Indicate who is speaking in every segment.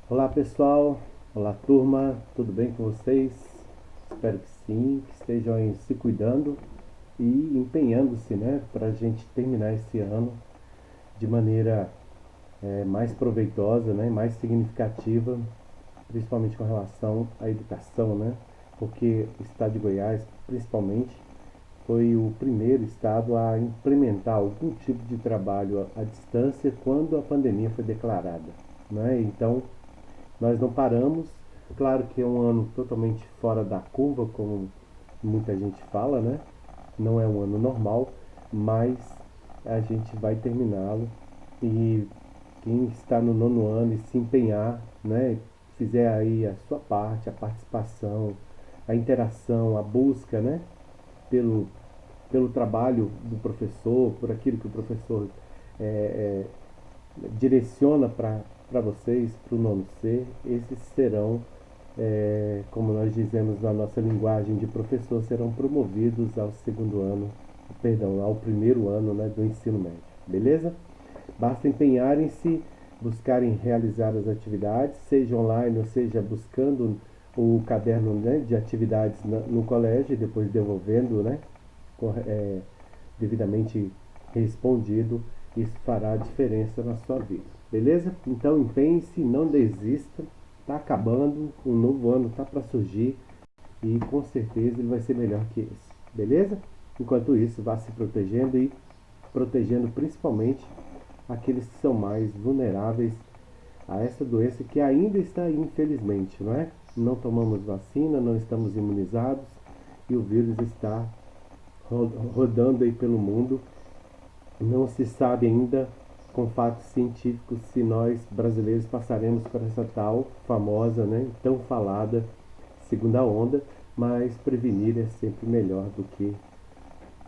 Speaker 1: Olá pessoal, olá turma, tudo bem com vocês? Espero que sim, que estejam aí se cuidando e empenhando-se, né, para a gente terminar esse ano de maneira mais proveitosa, né, mais significativa, principalmente com relação à educação, né, porque o estado de Goiás, principalmente, foi o primeiro estado a implementar algum tipo de trabalho à distância quando a pandemia foi declarada, né? Então, nós não paramos. Claro que é um ano totalmente fora da curva, como muita gente fala, né? Não é um ano normal, mas a gente vai terminá-lo e quem está no nono ano e se empenhar, né? Fizer aí a sua parte, a participação, a interação, a busca, né? Pelo, pelo trabalho do professor, por aquilo que o professor é, direciona para vocês, para o nono C, esses serão, como nós dizemos na nossa linguagem de professor, serão promovidos ao segundo ano, perdão, ao primeiro ano, né, do ensino médio. Beleza? Basta empenharem-se, buscarem realizar as atividades, seja online ou seja buscando o caderno, né, de atividades no colégio e depois devolvendo, né, é, devidamente respondido. Isso fará diferença na sua vida. Beleza? Então empenhe-se, não desista. Está acabando, um novo ano está para surgir e com certeza ele vai ser melhor que esse. Beleza? Enquanto isso, vá se protegendo e protegendo principalmente aqueles que são mais vulneráveis a essa doença que ainda está aí, infelizmente, não é? Não tomamos vacina, não estamos imunizados e o vírus está rodando aí pelo mundo. Não se sabe ainda com fatos científicos se nós brasileiros passaremos por essa tal famosa, né, tão falada segunda onda, mas prevenir é sempre melhor do que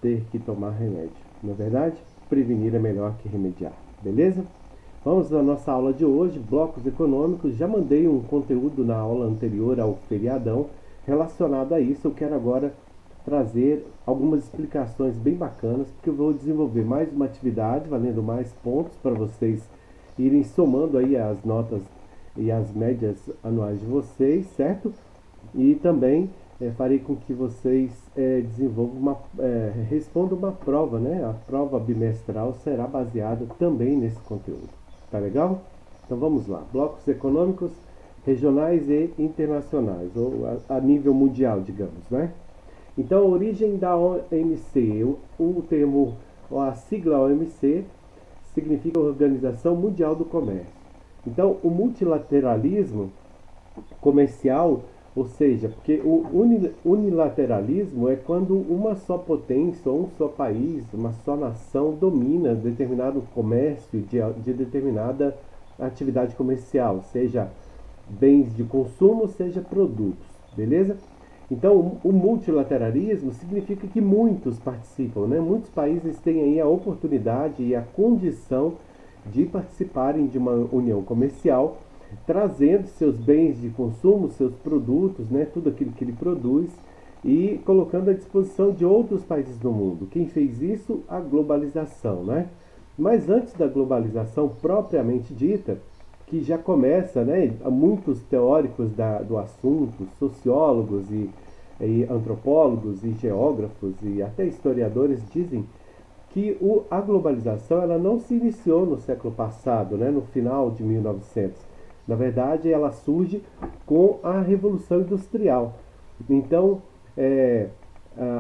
Speaker 1: ter que tomar remédio. Na verdade, prevenir é melhor que remediar. Beleza? Vamos à nossa aula de hoje, blocos econômicos. Já mandei um conteúdo na aula anterior ao feriadão relacionado a isso. Eu quero agora trazer algumas explicações bem bacanas, porque eu vou desenvolver mais uma atividade, valendo mais pontos para vocês irem somando aí as notas e as médias anuais de vocês, certo? E também farei com que vocês desenvolvam respondam uma prova, né? A prova bimestral será baseada também nesse conteúdo. Tá legal? Então vamos lá. Blocos econômicos regionais e internacionais, ou a nível mundial, digamos, né? Então, a origem da OMC, o termo, a sigla OMC, significa Organização Mundial do Comércio. Então, o multilateralismo comercial, ou seja, porque o unilateralismo é quando uma só potência ou um só país, uma só nação domina determinado comércio de determinada atividade comercial, seja bens de consumo, seja produtos, beleza? Então, o multilateralismo significa que muitos participam, né? Muitos países têm aí a oportunidade e a condição de participarem de uma união comercial, trazendo seus bens de consumo, seus produtos, né? Tudo aquilo que ele produz e colocando à disposição de outros países do mundo. Quem fez isso? A globalização, né? Mas antes da globalização propriamente dita, que já começa, né, muitos teóricos do assunto, sociólogos e antropólogos e geógrafos e até historiadores dizem que a globalização ela não se iniciou no século passado, né, no final de 1900. Na verdade, ela surge com a Revolução Industrial. Então,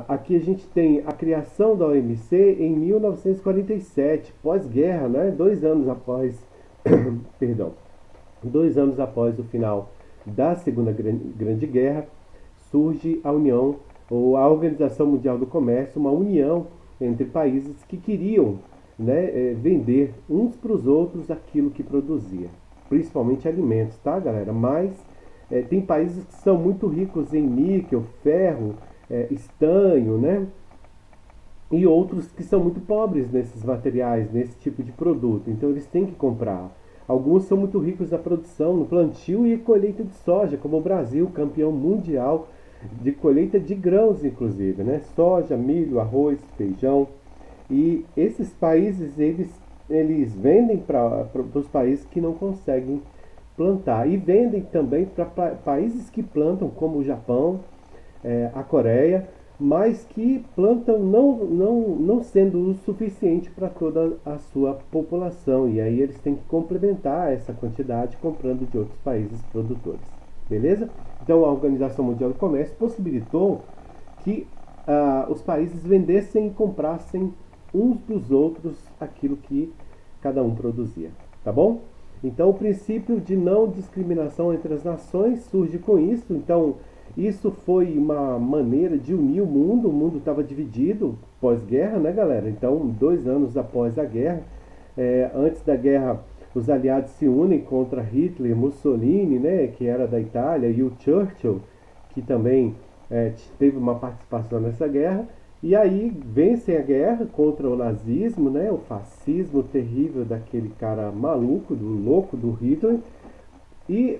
Speaker 1: aqui a gente tem a criação da OMC em 1947, pós-guerra, né, 2 anos após, perdão, 2 anos após o final da Segunda Grande Guerra, surge a União ou a Organização Mundial do Comércio, uma união entre países que queriam, né, vender uns para os outros aquilo que produzia, principalmente alimentos, tá, galera? Mas tem países que são muito ricos em níquel, ferro, estanho, né? E outros que são muito pobres nesses materiais, nesse tipo de produto. Então eles têm que comprar. Alguns são muito ricos na produção, no plantio e colheita de soja, como o Brasil, campeão mundial de colheita de grãos, inclusive, né? Soja, milho, arroz, feijão. E esses países eles vendem para os países que não conseguem plantar. E vendem também para países que plantam, como o Japão, a Coreia, mas que plantam não sendo o suficiente para toda a sua população. E aí eles têm que complementar essa quantidade comprando de outros países produtores. Beleza? Então a Organização Mundial do Comércio possibilitou que os países vendessem e comprassem uns dos outros aquilo que cada um produzia. Tá bom? Então o princípio de não discriminação entre as nações surge com isso. Então isso foi uma maneira de unir o mundo estava dividido pós-guerra, né, galera? Então, 2 anos após a guerra, antes da guerra, os aliados se unem contra Hitler, Mussolini, né, que era da Itália, e o Churchill, que também teve uma participação nessa guerra, e aí vencem a guerra contra o nazismo, né, o fascismo terrível daquele cara maluco, do louco do Hitler.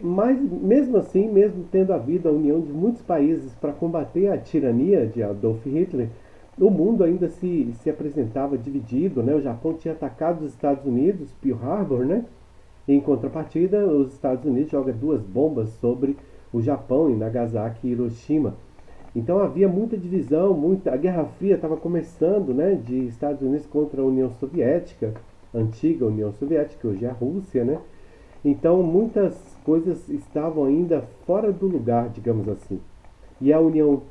Speaker 1: Mas mesmo assim, mesmo tendo havido a união de muitos países para combater a tirania de Adolf Hitler, o mundo ainda se apresentava dividido, né? O Japão tinha atacado os Estados Unidos, Pearl Harbor, né? Em contrapartida, os Estados Unidos jogam 2 bombas sobre o Japão, em Nagasaki e Hiroshima. Então havia muita divisão, a Guerra Fria estava começando, né? De Estados Unidos contra a União Soviética, a antiga União Soviética, hoje é a Rússia, né? Então muitas coisas estavam ainda fora do lugar, digamos assim. E a união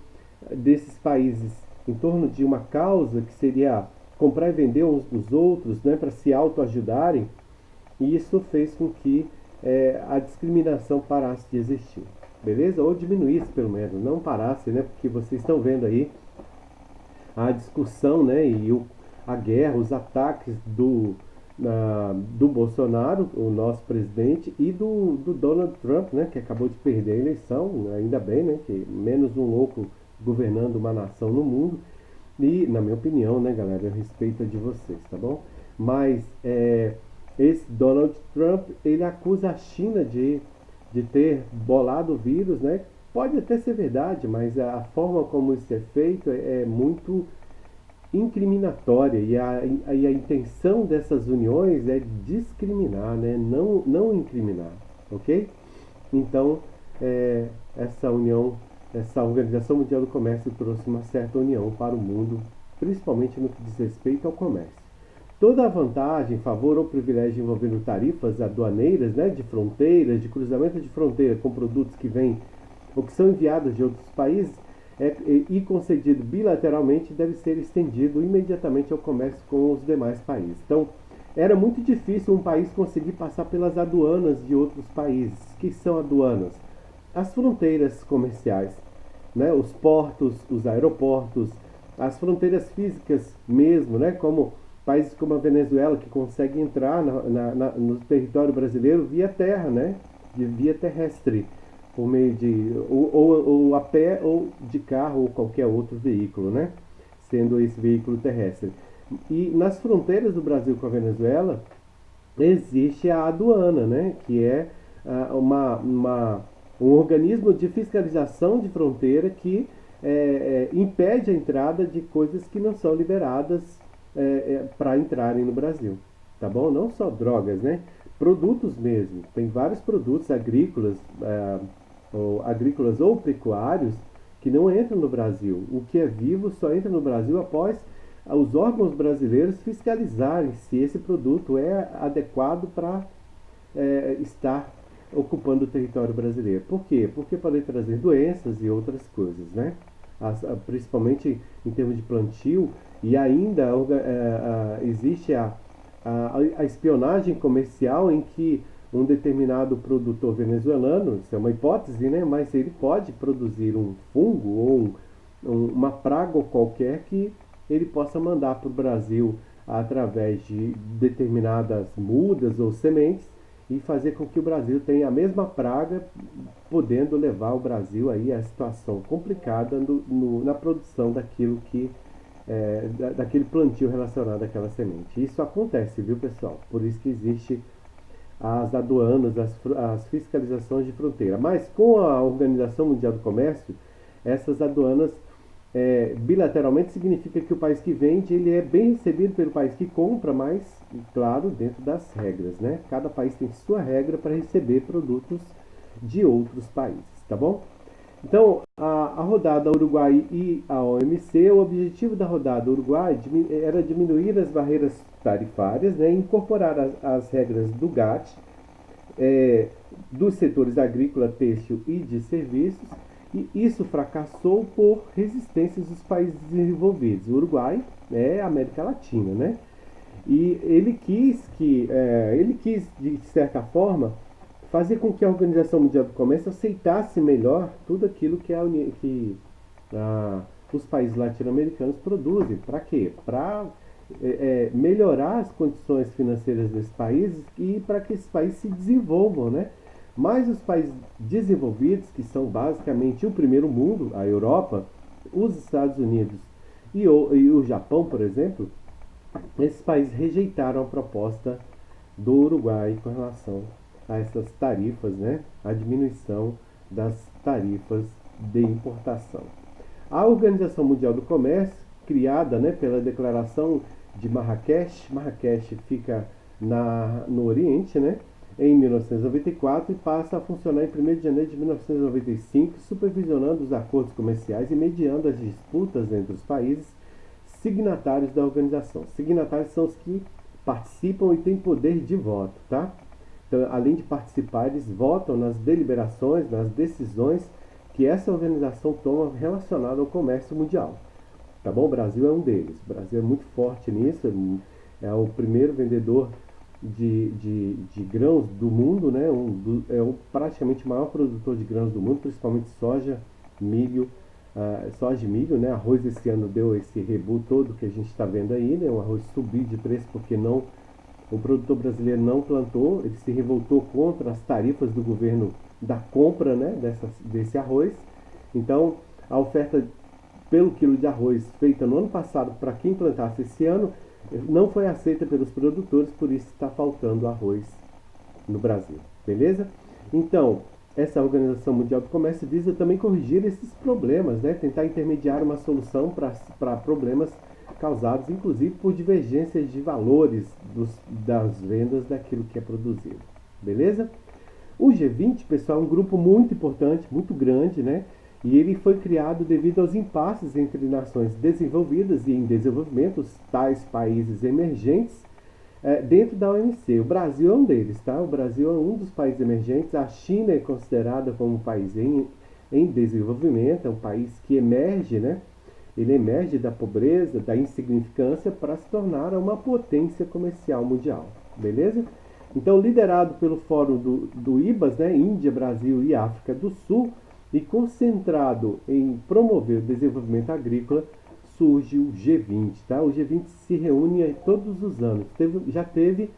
Speaker 1: desses países em torno de uma causa que seria comprar e vender uns dos outros, né, para se autoajudarem, e isso fez com que a discriminação parasse de existir. Beleza? Ou diminuísse pelo menos, não parasse, né? Porque vocês estão vendo aí a discussão, né, a guerra, os ataques do Bolsonaro, o nosso presidente, e do Donald Trump, né, que acabou de perder a eleição, ainda bem, né, que menos um louco governando uma nação no mundo. E, na minha opinião, né, galera, eu respeito a de vocês, tá bom? Mas esse Donald Trump, ele acusa a China de ter bolado o vírus, né? Pode até ser verdade, mas a forma como isso é feito é muito incriminatória, e a intenção dessas uniões é discriminar, né? Não incriminar, ok? Então, essa Organização Mundial do Comércio trouxe uma certa união para o mundo, principalmente no que diz respeito ao comércio. Toda a vantagem, favor ou privilégio envolvendo tarifas aduaneiras, né, de fronteiras, de cruzamento de fronteira com produtos que vêm ou que são enviados de outros países, e concedido bilateralmente, deve ser estendido imediatamente ao comércio com os demais países. Então, era muito difícil um país conseguir passar pelas aduanas de outros países. O que são aduanas? As fronteiras comerciais, né? Os portos, os aeroportos, as fronteiras físicas mesmo, né? Como países como a Venezuela, que consegue entrar no território brasileiro via terra, né? Via terrestre, por meio de ou a pé ou de carro ou qualquer outro veículo, né? Sendo esse veículo terrestre. E nas fronteiras do Brasil com a Venezuela existe a aduana, né? Que é um organismo de fiscalização de fronteira que impede a entrada de coisas que não são liberadas para entrarem no Brasil, tá bom? Não só drogas, né? Produtos mesmo. Tem vários produtos agrícolas ou pecuários que não entram no Brasil. O que é vivo só entra no Brasil após os órgãos brasileiros fiscalizarem se esse produto é adequado para estar ocupando o território brasileiro. Por quê? Porque pode trazer doenças e outras coisas, né? Principalmente em termos de plantio, e ainda existe a espionagem comercial, em que um determinado produtor venezuelano, isso é uma hipótese, né? Mas ele pode produzir um fungo ou uma praga qualquer que ele possa mandar para o Brasil através de determinadas mudas ou sementes, e fazer com que o Brasil tenha a mesma praga, podendo levar o Brasil aí a situação complicada na produção daquilo daquele plantio relacionado àquela semente. Isso acontece, viu, pessoal? Por isso que existe as aduanas, as fiscalizações de fronteira. Mas com a Organização Mundial do Comércio, essas aduanas bilateralmente significa que o país que vende ele é bem recebido pelo país que compra, mas, claro, dentro das regras, né? Cada país tem sua regra para receber produtos de outros países, tá bom? Então, a rodada Uruguai e a OMC, o objetivo da rodada Uruguai era diminuir as barreiras tarifárias, né, incorporar as regras do GATT, dos setores agrícola, têxtil e de serviços, e isso fracassou por resistências dos países desenvolvidos. O Uruguai é América Latina, né? E ele quis de certa forma fazer com que a Organização Mundial do Comércio aceitasse melhor tudo aquilo que os países latino-americanos produzem. Para quê? Para melhorar as condições financeiras desses países e para que esses países se desenvolvam, né? Mas os países desenvolvidos, que são basicamente o primeiro mundo, a Europa, os Estados Unidos e o Japão, por exemplo, esses países rejeitaram a proposta do Uruguai com relação a essas tarifas, né? A diminuição das tarifas de importação. A Organização Mundial do Comércio, criada, né, pela Declaração de Marrakech fica no Oriente, né, em 1994 e passa a funcionar em 1º de janeiro de 1995, supervisionando os acordos comerciais e mediando as disputas entre os países signatários da organização. Signatários são os que participam e têm poder de voto, tá? Então, além de participar, eles votam nas deliberações, nas decisões que essa organização toma relacionada ao comércio mundial. Tá bom? O Brasil é um deles. O Brasil é muito forte nisso, é o primeiro vendedor de grãos do mundo, né? Praticamente o maior produtor de grãos do mundo, principalmente soja, milho, soja e milho, né? Arroz esse ano deu esse rebu todo que a gente está vendo aí, né? O arroz subiu de preço porque o produtor brasileiro não plantou, ele se revoltou contra as tarifas do governo da compra, né, desse arroz. Então, a oferta pelo quilo de arroz feita no ano passado para quem plantasse esse ano não foi aceita pelos produtores, por isso está faltando arroz no Brasil, beleza? Então, essa Organização Mundial do Comércio visa também corrigir esses problemas, né? Tentar intermediar uma solução para problemas causados inclusive por divergências de valores das vendas daquilo que é produzido, beleza? O G20, pessoal, é um grupo muito importante, muito grande, né? E ele foi criado devido aos impasses entre nações desenvolvidas e em desenvolvimento, tais países emergentes, dentro da OMC. O Brasil é um deles, tá? O Brasil é um dos países emergentes. A China é considerada como um país em desenvolvimento, é um país que emerge, né? Ele emerge da pobreza, da insignificância para se tornar uma potência comercial mundial, beleza? Então, liderado pelo Fórum do IBAS, né, Índia, Brasil e África do Sul, e concentrado em promover o desenvolvimento agrícola, surge o G20. Tá? O G20 se reúne todos os anos. Já teve,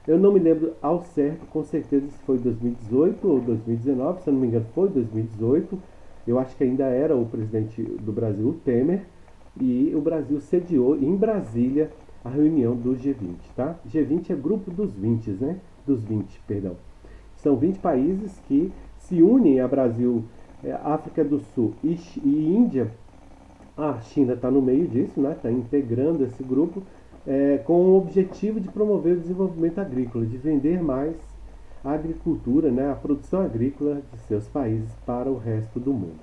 Speaker 1: eu não me lembro ao certo, com certeza se foi 2018 ou 2019, se eu não me engano foi 2018. Eu acho que ainda era o presidente do Brasil, o Temer, e o Brasil sediou em Brasília a reunião do G20, tá? G20 é grupo dos 20, né? Dos 20, perdão. São 20 países que se unem a Brasil, África do Sul e Índia. A China está no meio disso, né? Está integrando esse grupo com o objetivo de promover o desenvolvimento agrícola, de vender mais a agricultura, né? A produção agrícola de seus países para o resto do mundo.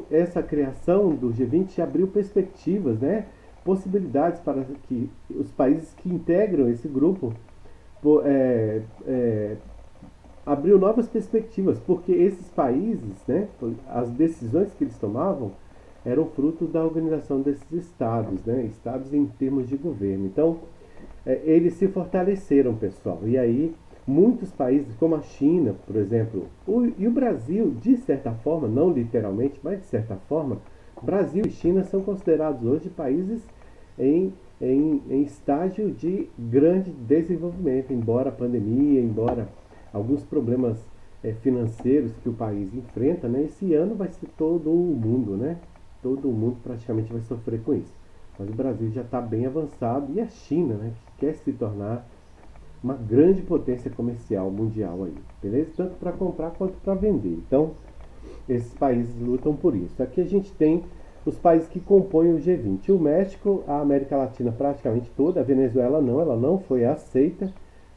Speaker 1: Essa criação do G20 abriu perspectivas, né? Possibilidades para que os países que integram esse grupo abriu novas perspectivas, porque esses países, né, as decisões que eles tomavam eram fruto da organização desses estados, né, estados em termos de governo. Então, eles se fortaleceram, pessoal. E aí, muitos países, como a China, por exemplo, e o Brasil, de certa forma, não literalmente, mas de certa forma, Brasil e China são considerados hoje países em estágio de grande desenvolvimento, embora a pandemia, embora alguns problemas financeiros que o país enfrenta, né? Esse ano vai ser todo o mundo, né? Todo o mundo praticamente vai sofrer com isso. Mas o Brasil já está bem avançado e a China, né? Que quer se tornar uma grande potência comercial mundial aí, beleza? Tanto para comprar quanto para vender. Então, esses países lutam por isso. Aqui a gente tem os países que compõem o G20. O México, a América Latina praticamente toda, a Venezuela não, ela não foi aceita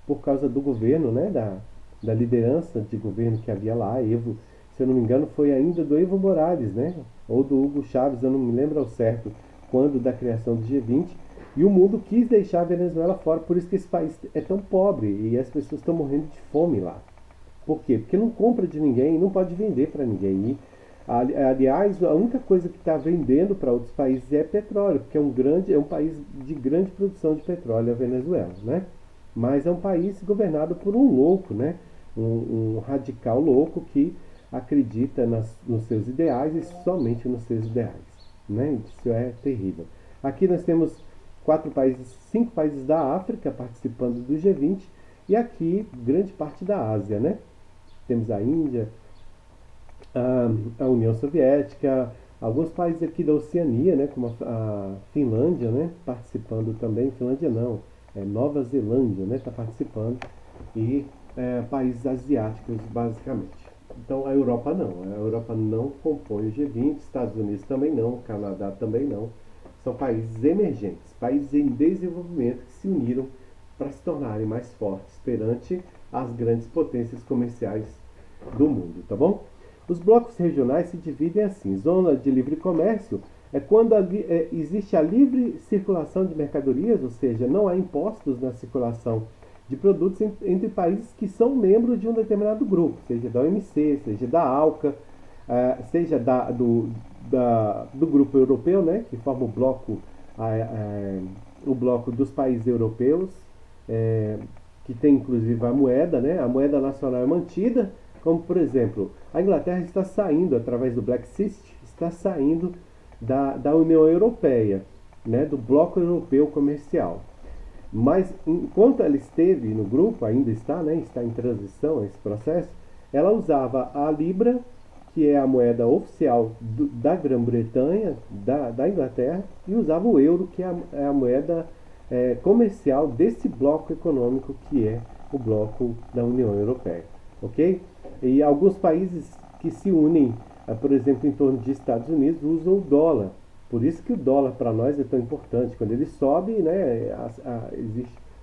Speaker 1: por causa do governo, né, da liderança de governo que havia lá. Evo, se eu não me engano, foi ainda do Evo Morales, né, ou do Hugo Chávez, eu não me lembro ao certo quando da criação do G20. E o mundo quis deixar a Venezuela fora, por isso que esse país é tão pobre e as pessoas estão morrendo de fome lá. Por quê? Porque não compra de ninguém, não pode vender para ninguém. Aliás, a única coisa que está vendendo para outros países é petróleo, porque é um país de grande produção de petróleo, a Venezuela, né? Mas é um país governado por um louco, né? Um radical louco que acredita nos seus ideais e somente nos seus ideais, né? Isso é terrível. Aqui nós temos 5 países da África participando do G20 e aqui grande parte da Ásia, né? Temos a Índia, a União Soviética, alguns países aqui da Oceania, né, como a Finlândia, né, participando também. Finlândia não, é Nova Zelândia, né, está participando, e países asiáticos basicamente. Então a Europa não compõe o G20, Estados Unidos também não, Canadá também não. São países emergentes, países em desenvolvimento que se uniram para se tornarem mais fortes perante as grandes potências comerciais do mundo, tá bom? Os blocos regionais se dividem assim: zona de livre comércio é quando existe a livre circulação de mercadorias, ou seja, não há impostos na circulação de produtos entre países que são membros de um determinado grupo, seja da OMC, seja da ALCA, seja do grupo europeu, né, que forma o bloco dos países europeus, que tem inclusive a moeda, né, a moeda nacional é mantida, como por exemplo, a Inglaterra está saindo, através do Brexit, está saindo da União Europeia, né, do bloco europeu comercial. Mas enquanto ela esteve no grupo, ainda está, né, está em transição esse processo, ela usava a Libra, que é a moeda oficial da Grã-Bretanha, da Inglaterra, e usava o euro, que é a moeda comercial desse bloco econômico que é o bloco da União Europeia. Ok? E alguns países que se unem, por exemplo, em torno de Estados Unidos, usam o dólar. Por isso que o dólar para nós é tão importante. Quando ele sobe, né,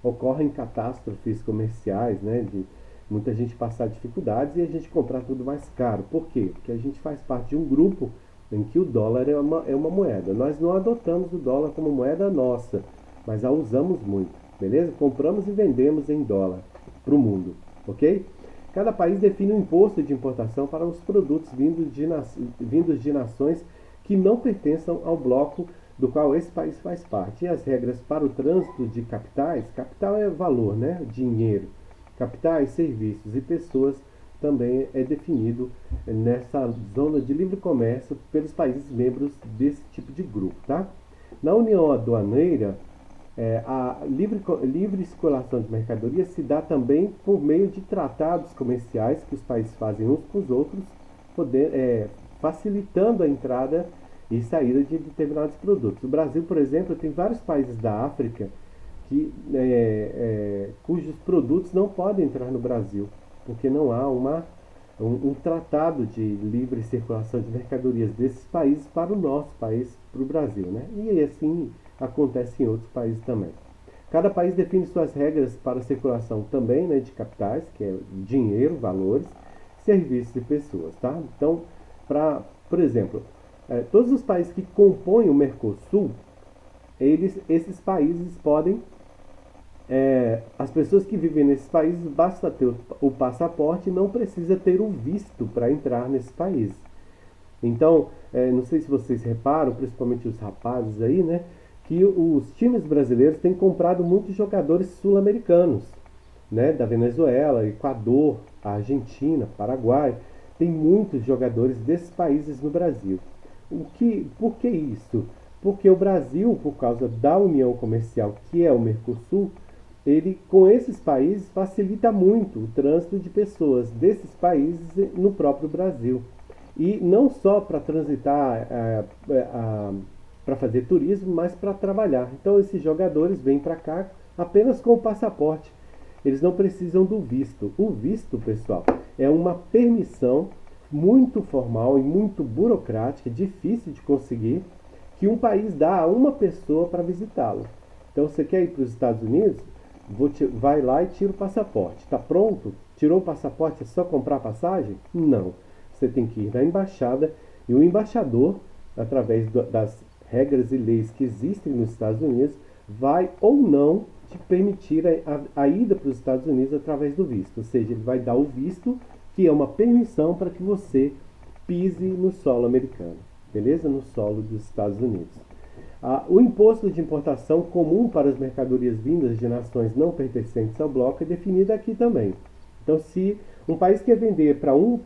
Speaker 1: ocorrem catástrofes comerciais, né, de muita gente passar dificuldades e a gente comprar tudo mais caro. Por quê? Porque a gente faz parte de um grupo em que o dólar é uma moeda. Nós não adotamos o dólar como moeda nossa, mas a usamos muito, beleza? Compramos e vendemos em dólar para o mundo, ok? Cada país define um imposto de importação para os produtos vindos de nações que não pertençam ao bloco do qual esse país faz parte. E as regras para o trânsito de capitais, capital é valor, né? Dinheiro. Capitais, serviços e pessoas também é definido nessa zona de livre comércio pelos países membros desse tipo de grupo, tá? Na União Aduaneira, a livre circulação de mercadorias se dá também por meio de tratados comerciais que os países fazem uns com os outros, facilitando a entrada e saída de determinados produtos. O Brasil, por exemplo, tem vários países da África cujos produtos não podem entrar no Brasil, porque não há um tratado de livre circulação de mercadorias desses países para o nosso país, para o Brasil, né? E assim acontece em outros países também. Cada país define suas regras para a circulação também, né, de capitais, que é dinheiro, valores, serviços e pessoas, tá? Então, por exemplo, todos os países que compõem o Mercosul, esses países podem as pessoas que vivem nesses países, basta ter o passaporte e não precisa ter o visto para entrar nesses países. Então, não sei se vocês reparam, principalmente os rapazes aí, né, que os times brasileiros têm comprado muitos jogadores sul-americanos, né, da Venezuela, Equador, Argentina, Paraguai. Tem muitos jogadores desses países no Brasil. Por que isso? Porque o Brasil, por causa da união comercial que é o Mercosul, ele com esses países facilita muito o trânsito de pessoas desses países no próprio Brasil. E não só para transitar, para fazer turismo, mas para trabalhar. Então esses jogadores vêm para cá apenas com o passaporte. Eles não precisam do visto. O visto, pessoal, é uma permissão muito formal e muito burocrática, difícil de conseguir, que um país dá a uma pessoa para visitá-lo. Então, você quer ir para os Estados Unidos? Vai lá e tira o passaporte. Está pronto? Tirou o passaporte? É só comprar a passagem? Não. Você tem que ir na embaixada e o embaixador, através das regras e leis que existem nos Estados Unidos, vai ou não te permitir a ida para os Estados Unidos através do visto. Ou seja, ele vai dar o visto, que é uma permissão para que você pise no solo americano, beleza? No solo dos Estados Unidos. O imposto de importação comum para as mercadorias vindas de nações não pertencentes ao bloco é definido aqui também. Então, se um país quer vender para um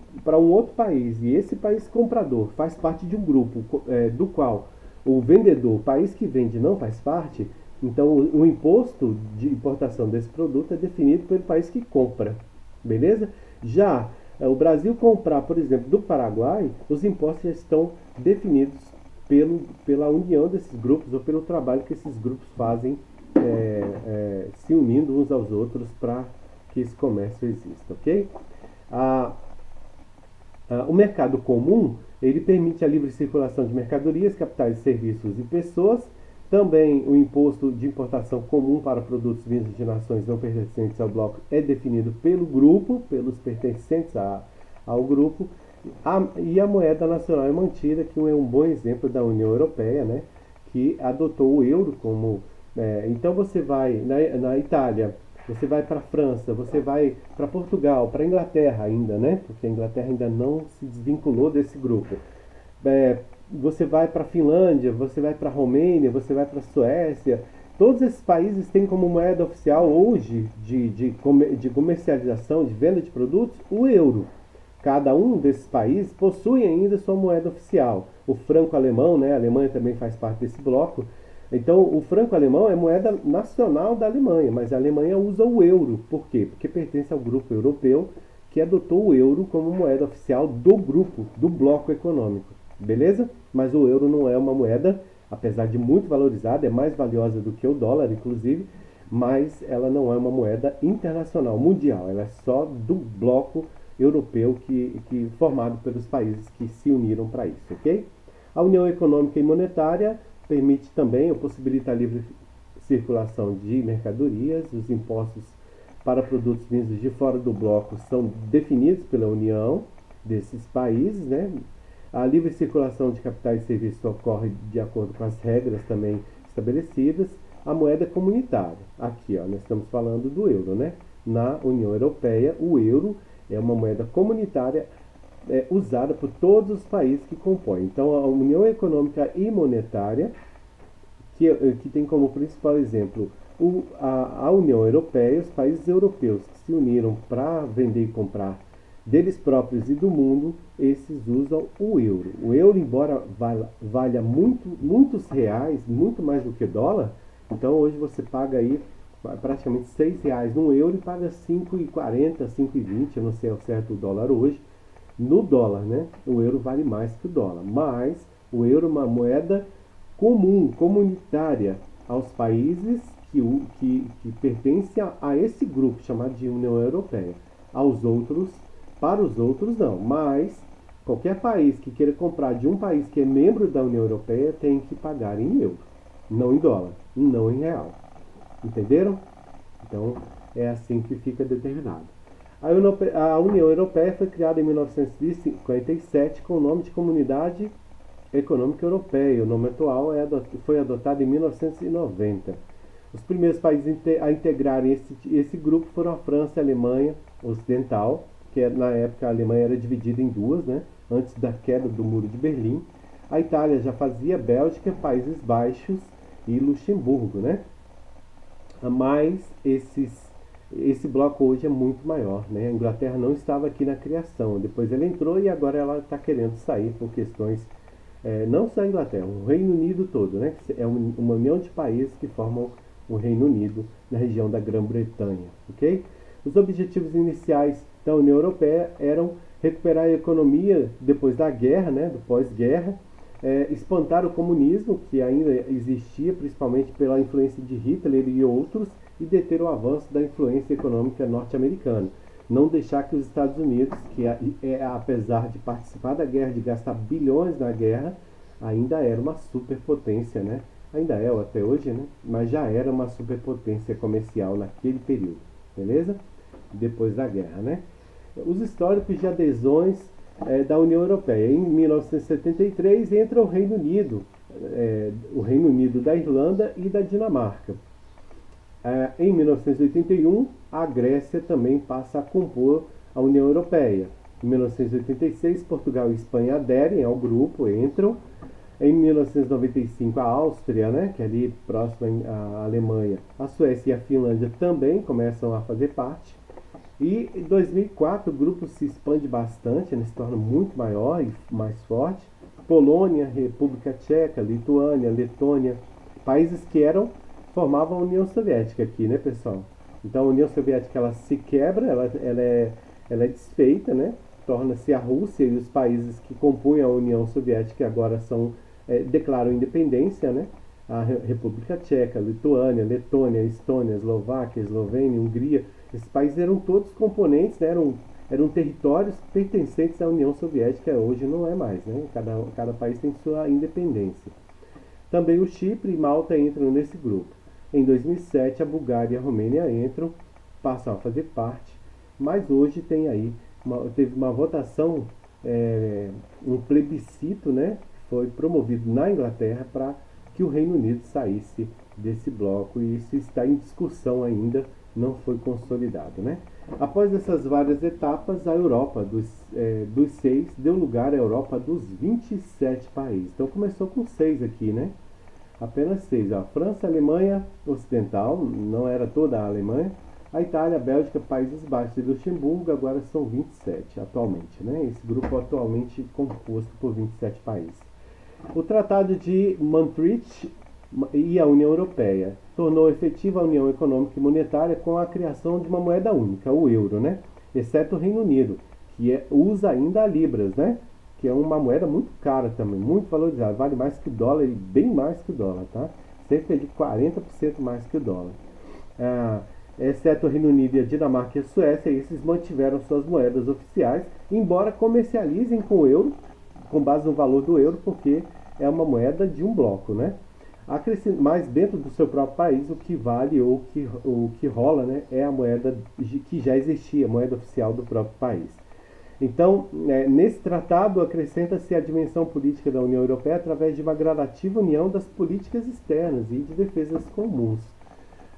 Speaker 1: outro país e esse país comprador faz parte de um grupo do qual o vendedor, o país que vende, não faz parte, então o imposto de importação desse produto é definido pelo país que compra, beleza? Já o Brasil comprar, por exemplo, do Paraguai, os impostos já estão definidos pela união desses grupos ou pelo trabalho que esses grupos fazem se unindo uns aos outros para que esse comércio exista, ok? O mercado comum, ele permite a livre circulação de mercadorias, capitais, serviços e pessoas. Também o imposto de importação comum para produtos vindos de nações não pertencentes ao bloco é definido pelo grupo, pelos pertencentes ao grupo. E a moeda nacional é mantida, que é um bom exemplo da União Europeia, né, que adotou o euro como... então você vai na Itália, você vai para a França, você vai para Portugal, para a Inglaterra ainda, né, porque a Inglaterra ainda não se desvinculou desse grupo. Você vai para a Finlândia, você vai para a Romênia, você vai para a Suécia. Todos esses países têm como moeda oficial hoje de comercialização, de venda de produtos, o euro. Cada um desses países possui ainda sua moeda oficial. O franco alemão, né? A Alemanha também faz parte desse bloco. Então, o franco alemão é moeda nacional da Alemanha, mas a Alemanha usa o euro. Por quê? Porque pertence ao grupo europeu que adotou o euro como moeda oficial do grupo, do bloco econômico. Beleza? Mas o euro não é uma moeda, apesar de muito valorizada, é mais valiosa do que o dólar, inclusive, mas ela não é uma moeda internacional, mundial. Ela é só do bloco europeu que formado pelos países que se uniram para isso, ok? A União Econômica e Monetária permite também ou possibilita a livre circulação de mercadorias. Os impostos para produtos vindos de fora do bloco são definidos pela União desses países, né? A livre circulação de capitais e serviços ocorre de acordo com as regras também estabelecidas. A moeda comunitária, aqui ó, nós estamos falando do euro, né? Na União Europeia, o euro é uma moeda comunitária usada por todos os países que compõem. Então, a União Econômica e Monetária, que tem como principal exemplo a União Europeia, os países europeus que se uniram para vender e comprar deles próprios e do mundo, esses usam o euro. O euro, embora valha muitos reais, muito mais do que dólar, então hoje você paga aí praticamente R$6 num euro e paga 5,40, 5,20, eu não sei ao certo o dólar hoje, no dólar, né? O euro vale mais que o dólar, mas o euro é uma moeda comum, comunitária aos países que pertencem a esse grupo chamado de União Europeia. Para os outros não, mas qualquer país que queira comprar de um país que é membro da União Europeia tem que pagar em euro, não em dólar, não em real. Entenderam? Então, é assim que fica determinado. A União Europeia foi criada em 1957 com o nome de Comunidade Econômica Europeia. O nome atual foi adotado em 1990. Os primeiros países a integrarem esse grupo foram a França e a Alemanha Ocidental, que na época a Alemanha era dividida em duas, né, antes da queda do Muro de Berlim. A Itália já fazia, Bélgica, Países Baixos e Luxemburgo, né? Mas esse bloco hoje é muito maior, né? A Inglaterra não estava aqui na criação, depois ela entrou e agora ela está querendo sair por questões, não só a Inglaterra, o Reino Unido todo, né? É uma união de países que formam o Reino Unido na região da Grã-Bretanha, ok? Os objetivos iniciais da União Europeia eram recuperar a economia depois da guerra, né? Do pós-guerra, espantar o comunismo, que ainda existia, principalmente pela influência de Hitler e outros, e deter o avanço da influência econômica norte-americana. não deixar que os Estados Unidos, que apesar de participar da guerra, de gastar bilhões na guerra, ainda era uma superpotência, né? Ainda é até hoje, né? Mas já era uma superpotência comercial naquele período, beleza? Depois da guerra, né? Os históricos de adesões da União Europeia. Em 1973 entra o Reino Unido da Irlanda e da Dinamarca. Em 1981, a Grécia também passa a compor a União Europeia. Em 1986, Portugal e Espanha aderem ao grupo, entram. Em 1995, a Áustria, né, que é ali próxima à Alemanha, a Suécia e a Finlândia também começam a fazer parte. E em 2004 o grupo se expande bastante, né, se torna muito maior e mais forte. Polônia, República Tcheca, Lituânia, Letônia, países que formavam a União Soviética aqui, né, pessoal? Então a União Soviética ela se quebra, ela é desfeita, né? Torna-se a Rússia e os países que compunham a União Soviética agora declaram independência, né? A República Tcheca, Lituânia, Letônia, Estônia, Eslováquia, Eslovênia, Hungria, esses países eram todos componentes, né? Eram territórios pertencentes à União Soviética, hoje não é mais, né? Cada país tem sua independência. Também o Chipre e Malta entram nesse grupo. Em 2007, a Bulgária e a Romênia passam a fazer parte, mas hoje teve uma votação, um plebiscito, né? Foi promovido na Inglaterra para que o Reino Unido saísse desse bloco e isso está em discussão ainda, não foi consolidado, né? Após essas várias etapas, a Europa dos 6 deu lugar à Europa dos 27 países. Então começou com 6 aqui, né? Apenas 6. A França, a Alemanha Ocidental, não era toda a Alemanha, a Itália, a Bélgica, Países Baixos e Luxemburgo, agora são 27 atualmente, né? Esse grupo atualmente composto por 27 países. O Tratado de Maastricht e a União Europeia tornou efetiva a União Econômica e Monetária com a criação de uma moeda única, o euro, né? Exceto o Reino Unido, que usa ainda a Libras, né? Que é uma moeda muito cara também, muito valorizada, vale mais que o dólar e bem mais que o dólar, tá? Cerca de 40% mais que o dólar. Exceto o Reino Unido e a Dinamarca e a Suécia, esses mantiveram suas moedas oficiais, embora comercializem com o euro, com base no valor do euro, porque é uma moeda de um bloco, né? Mas dentro do seu próprio país, o que vale ou o que rola, né, é a moeda que já existia, a moeda oficial do próprio país. Então, nesse tratado, acrescenta-se a dimensão política da União Europeia através de uma gradativa união das políticas externas e de defesas comuns.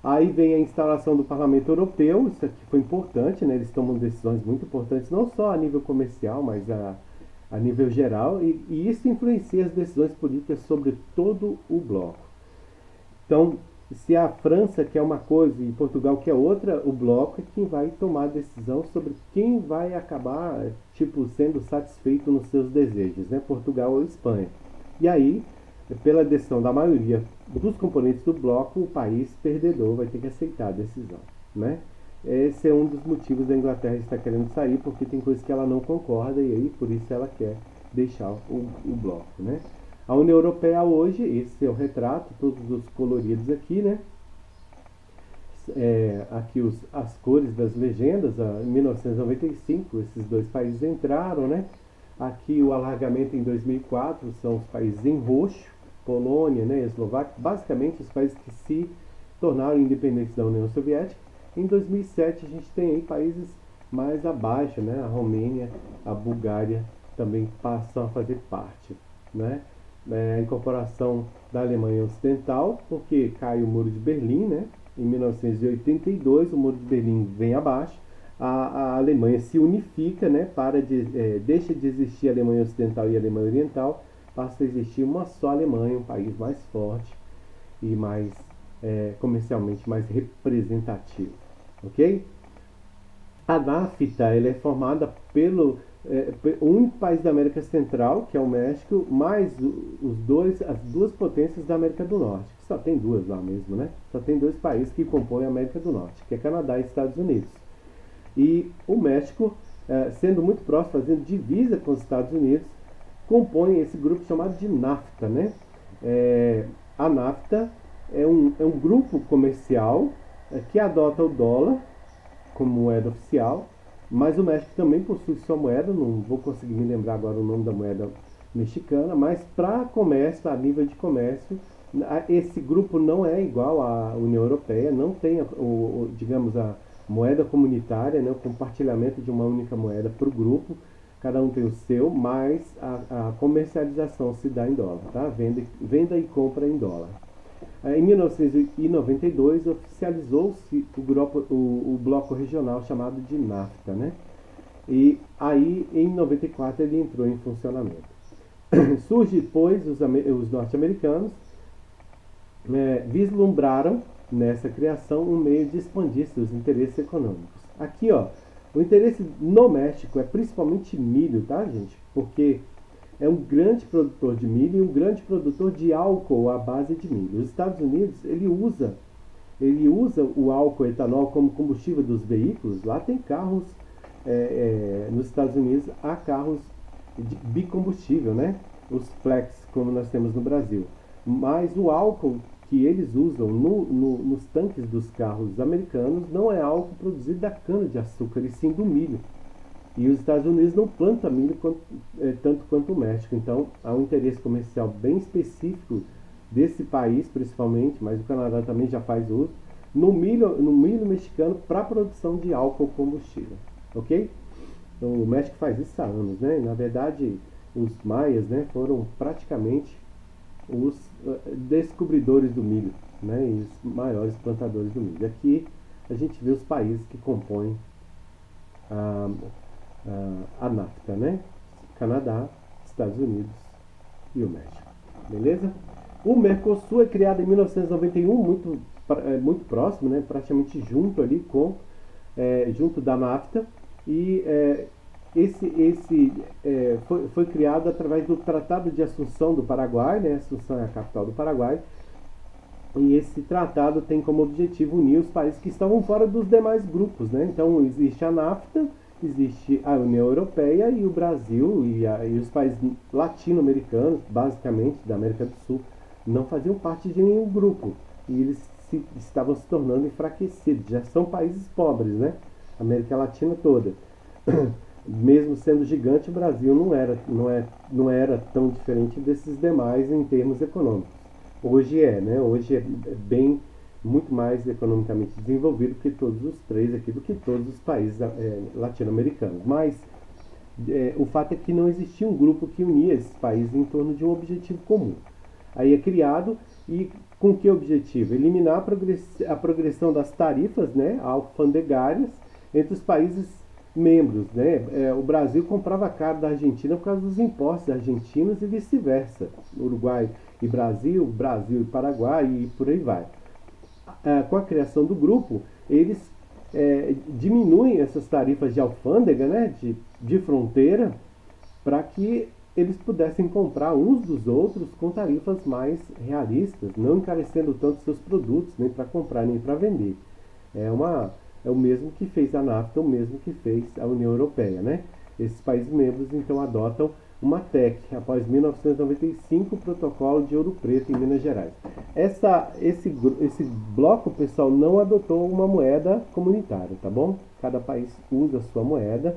Speaker 1: Aí vem a instalação do Parlamento Europeu, isso aqui foi importante, né? Eles tomam decisões muito importantes, não só a nível comercial, mas a nível geral, e isso influencia as decisões políticas sobre todo o bloco. Então, se a França quer uma coisa e Portugal quer outra, o bloco é quem vai tomar a decisão sobre quem vai acabar sendo satisfeito nos seus desejos, né? Portugal ou Espanha. E aí, pela decisão da maioria dos componentes do bloco, o país perdedor vai ter que aceitar a decisão, né? Esse é um dos motivos da Inglaterra estar querendo sair, porque tem coisas que ela não concorda e aí por isso ela quer deixar o bloco, né? A União Europeia hoje, esse é o retrato, todos os coloridos aqui, né? Aqui as cores das legendas, em 1995 esses dois países entraram, né? Aqui o alargamento em 2004 são os países em roxo, Polônia, né, Eslováquia, basicamente os países que se tornaram independentes da União Soviética. Em 2007 a gente tem aí países mais abaixo, né? A Romênia, a Bulgária também passam a fazer parte, né? A incorporação da Alemanha Ocidental, porque cai o Muro de Berlim, né? Em 1982 o Muro de Berlim vem abaixo, a Alemanha se unifica, né? Deixa de existir a Alemanha Ocidental e a Alemanha Oriental, passa a existir uma só Alemanha, um país mais forte e mais comercialmente mais representativo, ok? A NAFTA ela é formada pelo o único país da América Central, que é o México, mais as duas potências da América do Norte, que só tem duas lá mesmo, né? Só tem dois países que compõem a América do Norte, que é Canadá e Estados Unidos. E o México, sendo muito próximo, fazendo divisa com os Estados Unidos, compõe esse grupo chamado de NAFTA, né? A NAFTA é um grupo comercial que adota o dólar como moeda oficial Mas o México também possui sua moeda, não vou conseguir me lembrar agora o nome da moeda mexicana, mas para comércio, a nível de comércio, esse grupo não é igual à União Europeia, não tem, digamos, a moeda comunitária, né, o compartilhamento de uma única moeda para o grupo, cada um tem o seu, mas a comercialização se dá em dólar, tá? Venda e compra em dólar. Em 1992 oficializou-se o bloco regional chamado de NAFTA, né? E aí em 94 ele entrou em funcionamento. Surge, pois, os norte-americanos vislumbraram nessa criação um meio de expandir seus interesses econômicos. Aqui, ó, o interesse no México é principalmente milho, tá, gente? Porque é um grande produtor de milho e um grande produtor de álcool à base de milho. Os Estados Unidos, ele usa o álcool etanol como combustível dos veículos. Lá tem carros, nos Estados Unidos, há carros de bicombustível, né? Os flex, como nós temos no Brasil. Mas o álcool que eles usam nos tanques dos carros americanos não é álcool produzido da cana-de-açúcar, e sim do milho. E os Estados Unidos não plantam milho tanto quanto o México. Então há um interesse comercial bem específico desse país, principalmente, mas o Canadá também já faz uso, no milho mexicano para a produção de álcool combustível. Ok? Então, o México faz isso há anos, né? Na verdade, os maias, né, foram praticamente os descobridores do milho, né, e os maiores plantadores do milho. Aqui a gente vê os países que compõem a, a NAFTA, né? Canadá, Estados Unidos e o México. Beleza? O Mercosul é criado em 1991, muito próximo, né? Praticamente junto ali junto da NAFTA, e foi criado através do Tratado de Assunção do Paraguai, né? Assunção é a capital do Paraguai, e esse tratado tem como objetivo unir os países que estavam fora dos demais grupos, né? Então existe a NAFTA, existe a União Europeia e o Brasil e os países latino-americanos, basicamente da América do Sul, não faziam parte de nenhum grupo, e eles estavam se tornando enfraquecidos. Já são países pobres, né? A América Latina toda. Mesmo sendo gigante, o Brasil não era tão diferente desses demais em termos econômicos. Hoje né? Hoje é bem muito mais economicamente desenvolvido que todos os três aqui, do que todos os países latino-americanos. Mas o fato é que não existia um grupo que unia esses países em torno de um objetivo comum. Aí é criado, e com que objetivo? Eliminar a progressão das tarifas, né, alfandegárias entre os países membros, né? O Brasil comprava caro da Argentina por causa dos impostos argentinos e vice-versa. Uruguai e Brasil, Brasil e Paraguai e por aí vai. Com a criação do grupo, eles diminuem essas tarifas de alfândega, né, de fronteira, para que eles pudessem comprar uns dos outros com tarifas mais realistas, não encarecendo tanto seus produtos, nem para comprar nem para vender. É o mesmo que fez a NAFTA, o mesmo que fez a União Europeia, né? Esses países membros então adotam uma TEC, após 1995, o Protocolo de Ouro Preto em Minas Gerais. Esse bloco, pessoal, não adotou uma moeda comunitária, tá bom? Cada país usa a sua moeda.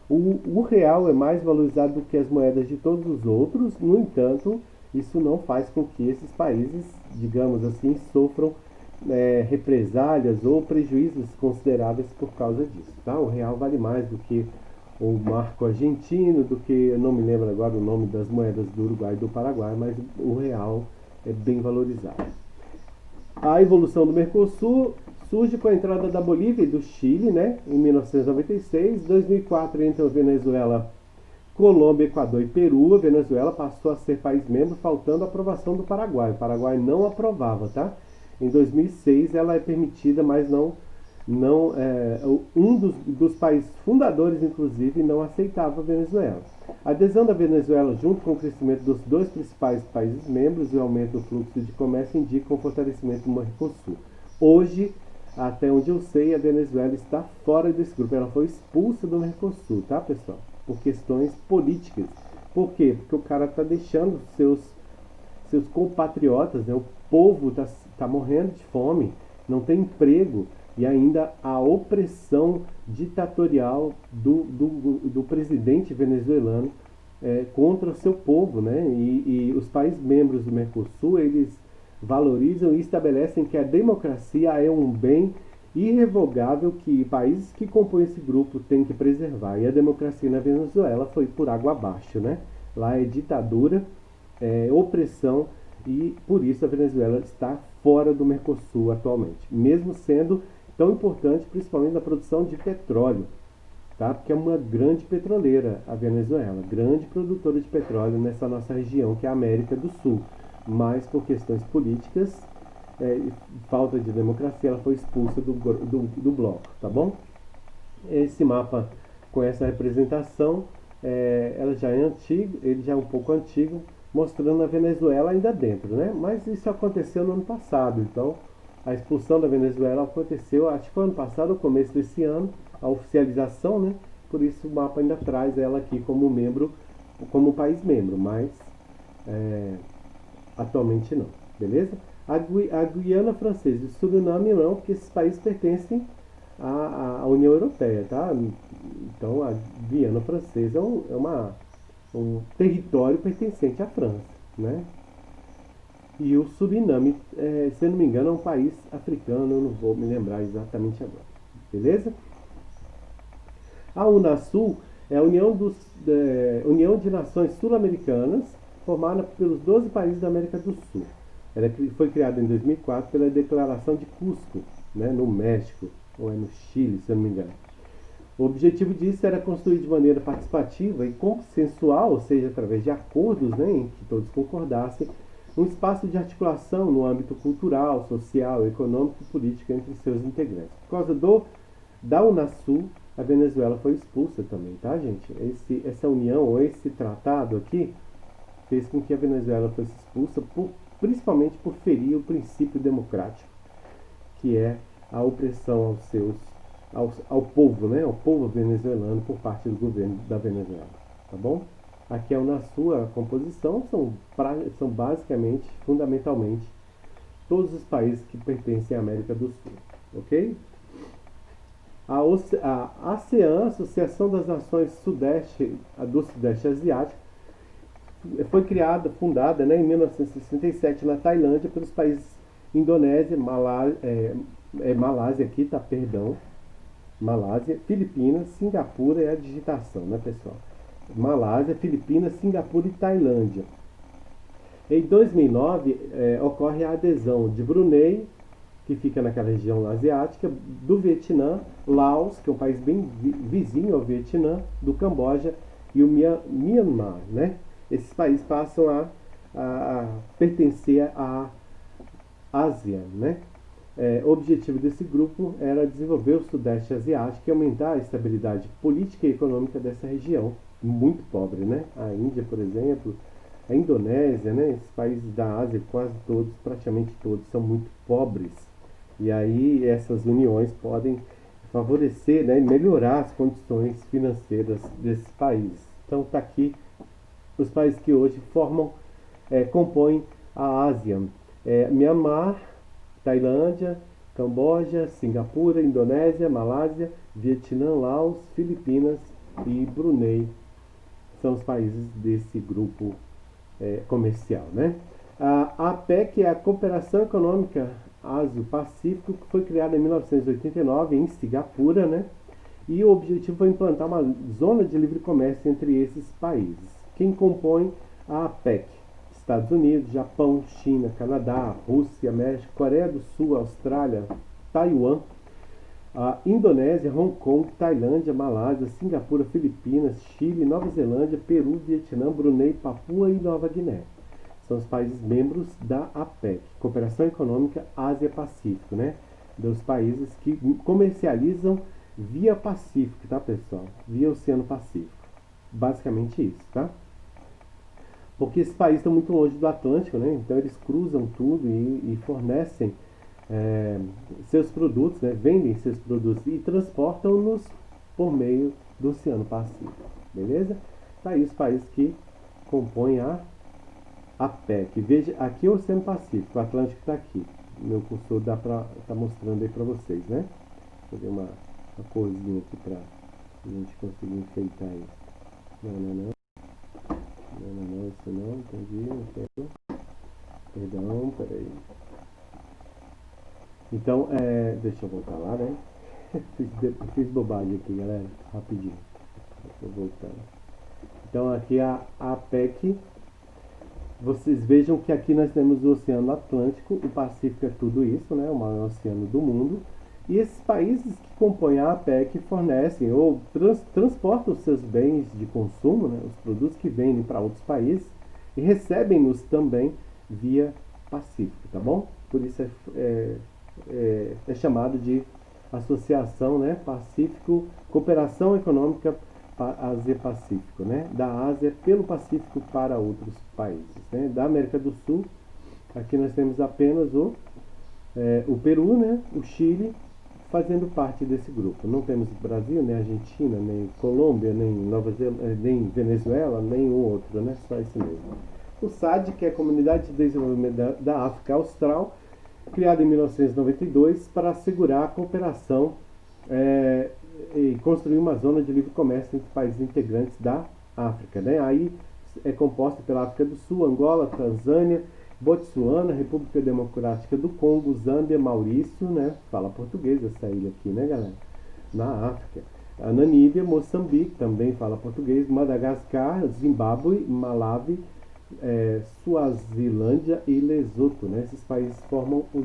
Speaker 1: O real é mais valorizado do que as moedas de todos os outros, no entanto, isso não faz com que esses países, digamos assim, sofram represálias ou prejuízos consideráveis por causa disso, tá? O real vale mais do que o marco argentino, do que, eu não me lembro agora o nome das moedas do Uruguai e do Paraguai, mas o real é bem valorizado. A evolução do Mercosul surge com a entrada da Bolívia e do Chile, né, em 1996. Em 2004 entra a Venezuela, Colômbia, Equador e Peru. A Venezuela passou a ser país membro, faltando a aprovação do Paraguai. O Paraguai não aprovava, tá? Em 2006 ela é permitida, mas um dos países fundadores, inclusive, não aceitava a Venezuela. A adesão da Venezuela, junto com o crescimento dos dois principais países membros e o aumento do fluxo de comércio, indicam o fortalecimento do Mercosul. Hoje, até onde eu sei, a Venezuela está fora desse grupo. Ela foi expulsa do Mercosul, tá, pessoal? Por questões políticas. Por quê? Porque o cara está deixando seus compatriotas, né? O povo está morrendo de fome, não tem emprego, e ainda a opressão ditatorial do presidente venezuelano contra o seu povo, né? E os países membros do Mercosul, eles valorizam e estabelecem que a democracia é um bem irrevogável que países que compõem esse grupo têm que preservar. E a democracia na Venezuela foi por água abaixo, né? Lá é ditadura, opressão, e por isso a Venezuela está fora do Mercosul atualmente, mesmo sendo tão importante, principalmente na produção de petróleo, tá? Porque é uma grande petroleira a Venezuela, grande produtora de petróleo nessa nossa região que é a América do Sul, mas por questões políticas, falta de democracia, ela foi expulsa do bloco, tá bom? Esse mapa com essa representação, ela já é antigo, ele já é um pouco antigo, mostrando a Venezuela ainda dentro, né? Mas isso aconteceu no ano passado, então a expulsão da Venezuela aconteceu, acho que foi ano passado, no começo desse ano, a oficialização, né? Por isso o mapa ainda traz ela aqui como membro, como país membro, mas atualmente não, beleza? A Guiana Francesa e o Suriname não, porque esses países pertencem à União Europeia, tá? Então a Guiana Francesa um território pertencente à França, né? E o Suriname, se eu não me engano, é um país africano, eu não vou me lembrar exatamente agora, beleza? A Unasul é a União de Nações Sul-Americanas, formada pelos 12 países da América do Sul. Ela foi criada em 2004 pela Declaração de Cusco, né, no México, ou no Chile, se eu não me engano. O objetivo disso era construir de maneira participativa e consensual, ou seja, através de acordos, né, em que todos concordassem, um espaço de articulação no âmbito cultural, social, econômico e político entre seus integrantes. Por causa da Unasul, a Venezuela foi expulsa também, tá, gente? Essa união, ou esse tratado aqui, fez com que a Venezuela fosse expulsa, principalmente por ferir o princípio democrático, que é a opressão ao povo, né? Ao povo venezuelano por parte do governo da Venezuela, tá bom? Aqui é na sua composição, são basicamente, fundamentalmente, todos os países que pertencem à América do Sul, ok? A ASEAN, Associação das Nações do Sudeste Asiático, foi fundada, né, em 1967 na Tailândia pelos países Indonésia, Malásia aqui, tá, perdão, Malásia, Filipinas, Singapura é a digitação, né, pessoal? Malásia, Filipinas, Singapura e Tailândia. Em 2009, ocorre a adesão de Brunei, que fica naquela região asiática, do Vietnã, Laos, que é um país bem vizinho ao Vietnã, do Camboja e o Myanmar, né? Esses países passam a pertencer à Ásia, né? O objetivo desse grupo era desenvolver o Sudeste Asiático e aumentar a estabilidade política e econômica dessa região, muito pobre, né? A Índia, por exemplo, a Indonésia, né? Esses países da Ásia, quase todos, praticamente todos, são muito pobres. E aí essas uniões podem favorecer, né, melhorar as condições financeiras desses países. Então está aqui os países que hoje compõem a ASEAN. Myanmar, Tailândia, Camboja, Singapura, Indonésia, Malásia, Vietnã, Laos, Filipinas e Brunei são os países desse grupo comercial, né? A APEC é a Cooperação Econômica Ásia-Pacífico, que foi criada em 1989 em Singapura, né? E o objetivo foi implantar uma zona de livre comércio entre esses países. Quem compõe a APEC? Estados Unidos, Japão, China, Canadá, Rússia, México, Coreia do Sul, Austrália, Taiwan, a Indonésia, Hong Kong, Tailândia, Malásia, Singapura, Filipinas, Chile, Nova Zelândia, Peru, Vietnã, Brunei, Papua e Nova Guiné. São os países membros da APEC, Cooperação Econômica Ásia-Pacífico, né? Dos países que comercializam via Pacífico, tá, pessoal? Via Oceano Pacífico. Basicamente isso, tá? Porque esses países estão muito longe do Atlântico, né? Então eles cruzam tudo e fornecem seus produtos, né? Vendem seus produtos e transportam-nos por meio do Oceano Pacífico, beleza? Tá aí os países que compõem a APEC. Veja, aqui é o Oceano Pacífico, o Atlântico está aqui. Meu cursor tá mostrando aí para vocês, né? fazer uma corzinha aqui pra gente conseguir enfeitar isso. Não, não, não. Não, não, não, isso não, entendi, não quero. Perdão, peraí. Então, deixa eu voltar lá, né? Fiz bobagem aqui, galera, rapidinho. Tô voltando. Então, aqui a PEC, vocês vejam que aqui nós temos o Oceano Atlântico, o Pacífico é tudo isso, né? O maior oceano do mundo. E esses países que compõem a APEC fornecem ou transportam os seus bens de consumo, né, os produtos que vendem para outros países, e recebem-os também via Pacífico, tá bom? Por isso é chamado de Associação, né, Pacífico, Cooperação Econômica Ásia-Pacífico, né? Da Ásia pelo Pacífico para outros países, né? Da América do Sul, aqui nós temos apenas o Peru, né? O Chile fazendo parte desse grupo. Não temos Brasil, nem Argentina, nem Colômbia, nem nem Venezuela, nem o outro, né? Só esse mesmo. O SAD, que é a Comunidade de Desenvolvimento da África Austral, criado em 1992 para assegurar a cooperação e construir uma zona de livre comércio entre países integrantes da África, né? Aí é composta pela África do Sul, Angola, Tanzânia, Botsuana, República Democrática do Congo, Zâmbia, Maurício, né? Fala português essa ilha aqui, né, galera? Na África. A Namíbia, Moçambique, também fala português, Madagascar, Zimbábue, Malawi, Suazilândia e Lesoto, né? Esses países formam o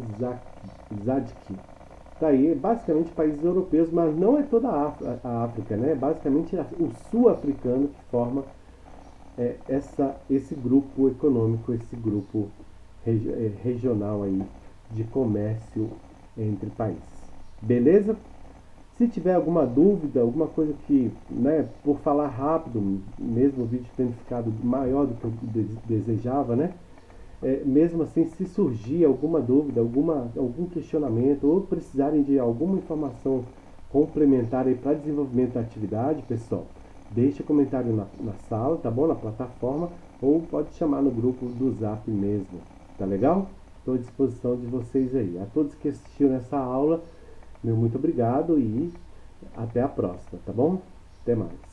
Speaker 1: ZADC. Tá aí, basicamente países europeus, mas não é toda a África, né? Basicamente o sul-africano que forma esse grupo econômico, esse grupo regional aí de comércio entre países. Beleza? Se tiver alguma dúvida, alguma coisa que, né, por falar rápido, mesmo o vídeo tendo ficado maior do que eu desejava, né? Mesmo assim, se surgir alguma dúvida, algum questionamento ou precisarem de alguma informação complementar para desenvolvimento da atividade, pessoal, deixe comentário na sala, tá bom? Na plataforma, ou pode chamar no grupo do Zap mesmo, tá legal? Estou à disposição de vocês aí. A todos que assistiram essa aula, meu muito obrigado e até a próxima, tá bom? Até mais.